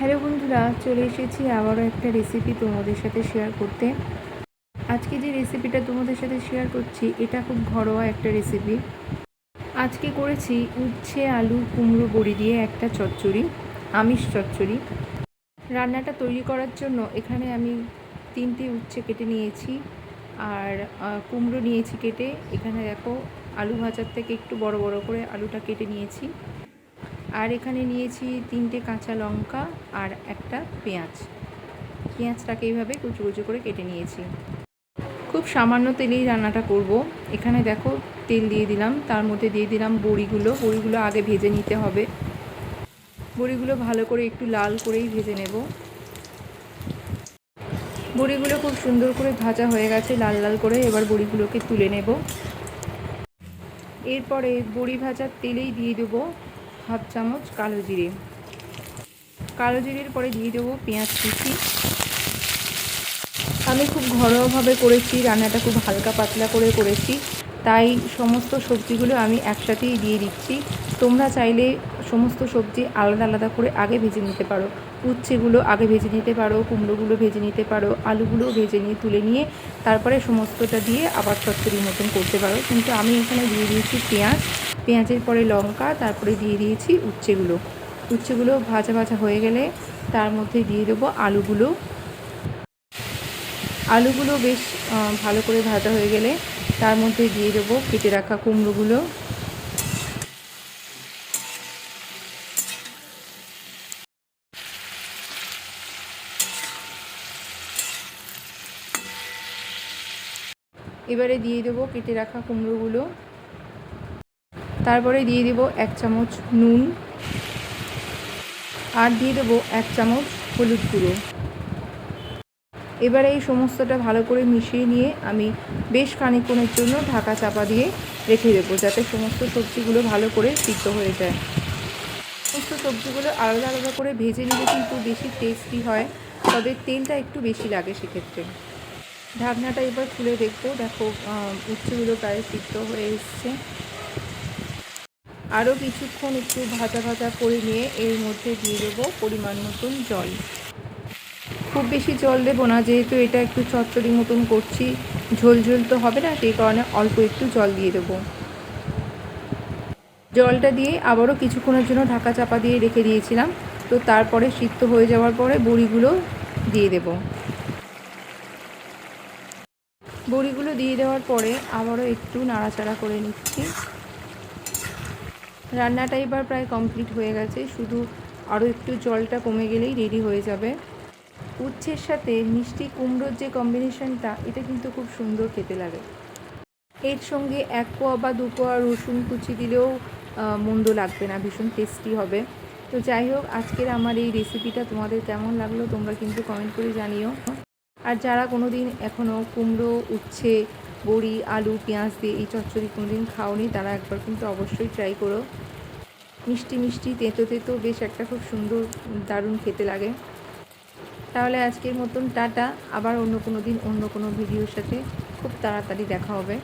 Hello বন্ধুরা, চলে এসেছি আবারও একটা রেসিপি তোমাদের সাথে শেয়ার করতে। আজকে যে রেসিপিটা তোমাদের সাথে শেয়ার করছি এটা খুব ঘরোয়া একটা রেসিপি। আজকে করেছি উচ্ছে আলু কুমড়ো বড়ি দিয়ে একটা চচ্চড়ি, আমিষ চচ্চড়ি। রান্নাটা তৈরি করার জন্য এখানে আমি 3টে উচ্ছে কেটে নিয়েছি আর কুমড়ো নিয়েছি কেটে। এখানে দেখো আলু ভাজার থেকে একটু বড় বড় করে আলুটা কেটে নিয়েছি। আর এখানে নিয়েছি 3টে কাঁচা লঙ্কা আর একটা পেঁয়াজটাকে এইভাবে কুচু কুচু করে কেটে নিয়েছি। খুব সামান্য তেলেই রান্নাটা করব। এখানে দেখো তেল দিয়ে দিলাম, তার মধ্যে দিয়ে দিলাম বড়িগুলো আগে ভেজে নিতে হবে। বড়িগুলো ভালো করে একটু লাল করেই ভেজে নেব। বড়িগুলো খুব সুন্দর করে ভাজা হয়ে গেছে লাল লাল করে। এবার বড়িগুলোকে তুলে নেব। এরপরে বড়ি ভাজার তেলেই দিয়ে দেবো হাফ চামচ কালো জিরের পরে দিয়ে দেবো পেঁয়াজ কুচি। আমি খুব ঘরোয়াভাবে করেছি, রান্নাটা খুব হালকা পাতলা করে করেছি, তাই সমস্ত সবজিগুলো আমি একসাথেই দিয়ে দিচ্ছি। তোমরা চাইলে সমস্ত সবজি আলাদা আলাদা করে আগে ভেজে নিতে পারো। উচ্ছেগুলো আগে ভেজে নিতে পারো, কুমড়োগুলো ভেজে নিতে পারো, আলুগুলোও ভেজে নিয়ে তুলে নিয়ে তারপরে সমস্তটা দিয়ে আবার চচ্চড়ির মতন করতে পারো। কিন্তু আমি এখানে দিয়ে দিয়েছি পেঁয়াজের পরে লঙ্কা, তারপরে দিয়ে দিয়েছি উচ্ছেগুলো ভাজা ভাজা হয়ে গেলে তার মধ্যে দিয়ে দেবো আলুগুলো বেশ ভালো করে ভাজা হয়ে গেলে তার মধ্যে দিয়ে দেবো কেটে রাখা কুমড়োগুলো। এবারে দিয়ে দেবো কেটে রাখা কুমড়োগুলো। তারপরে দিয়ে দেবো 1 চামচ নুন আর দিয়ে দেবো 1 চামচ হলুদ গুঁড়ো। এবারে এই সমস্তটা ভালো করে মিশিয়ে নিয়ে আমি বেশ খানিকক্ষণের জন্য ঢাকা চাপা দিয়ে রেখে দেবো, যাতে সমস্ত সবজিগুলো ভালো করে সিদ্ধ হয়ে যায়। সমস্ত সবজিগুলো আলাদা আলাদা করে ভেজে নিলে কিন্তু বেশি টেস্টি হয়, তবে তেলটা একটু বেশি লাগে সেক্ষেত্রে। ঢাকনাটা এবার খুলে দেখবো, দেখো উচ্ছেগুলো প্রায় সিদ্ধ হয়ে এসছে। আরও কিছুক্ষণ একটু ভাজা ভাজা করে নিয়ে এর মধ্যে দিয়ে দেবো পরিমাণ মতন জল। খুব বেশি জল দেবো না, যেহেতু এটা একটু চচ্চড়ি মতন করছি, ঝোল ঝোল তো হবে না, সেই কারণে অল্প একটু জল দিয়ে দেবো। জলটা দিয়ে আবারও কিছুক্ষণের জন্য ঢাকা চাপা দিয়ে রেখে দিয়েছিলাম। তো তারপরে সিদ্ধ হয়ে যাওয়ার পরে বড়িগুলো দিয়ে দেব। বড়িগুলো দিয়ে দেওয়ার পরে আবারও একটু নাড়াচাড়া করে নিচ্ছি। রান্নাটা এবার প্রায় কমপ্লিট হয়ে গেছে, শুধু আরও একটু জলটা কমে গেলেই রেডি হয়ে যাবে। উচ্ছের সাথে মিষ্টি কুমড়োর যে কম্বিনেশনটা, এটা কিন্তু খুব সুন্দর খেতে লাগে। এর সঙ্গে 1 কোয়া বা 2 কোয়া রসুন কুচি দিলেও মন্দ লাগবে না, ভীষণ টেস্টি হবে। তো যাই হোক, আজকের আমার এই রেসিপিটা তোমাদের কেমন লাগলো তোমরা কিন্তু কমেন্ট করে জানিও। আর যারা কোনো দিন এখনও কুমড়ো উচ্ছে বড়ি আলু পেঁয়াজ দিয়ে এই চচ্চড়ি কোনো দিন খাওনি, তারা একবার কিন্তু অবশ্যই ট্রাই করো। মিষ্টি মিষ্টি তেঁতো তেঁতো বেশ একটা খুব সুন্দর দারুণ খেতে লাগে। তাহলে আজকের মতন টাটা, আবার অন্য কোনো দিন অন্য কোনো ভিডিওর সাথে খুব তাড়াতাড়ি দেখা হবে।